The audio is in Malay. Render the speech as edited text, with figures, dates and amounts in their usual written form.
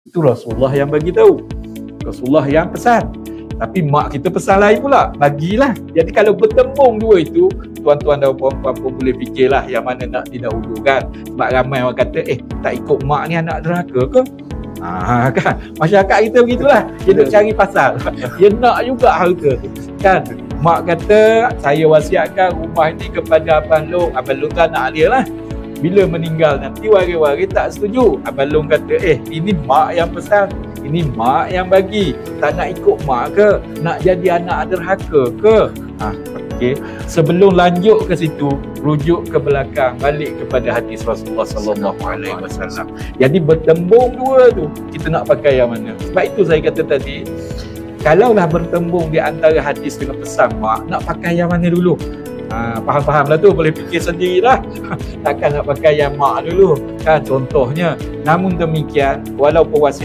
Itu Rasulullah yang bagi tahu. Rasulullah yang pesan. Tapi mak kita pesan lain pula, bagilah. Jadi kalau bertembung dua itu, tuan-tuan dan puan-puan pun boleh fikirlah yang mana nak didahulukan. Sebab ramai orang kata, tak ikut mak ni anak derhaka ke? Kan masyarakat kita begitulah, dia nak cari pasal. Dia nak juga harta kan. Mak kata, saya wasiatkan rumah ini kepada Abang Long. Abang Long tak nak dia lah. Bila meninggal nanti waris-waris tak setuju. Abang Long kata, ini mak yang pesan, ini mak yang bagi. Tak nak ikut mak ke? Nak jadi anak derhaka ke? Okey. Sebelum lanjut ke situ, rujuk ke belakang, balik kepada hadis Rasulullah sallallahu alaihi wasallam. Jadi bertembung dua tu, kita nak pakai yang mana? Sebab itu saya kata tadi, kalaulah bertembung di antara hadis dengan pesan mak, nak pakai yang mana dulu? Faham-faham lah tu, boleh fikir sendirilah. Takkan nak pakai yang mak dulu kan, contohnya. Namun demikian, walaupun wasiat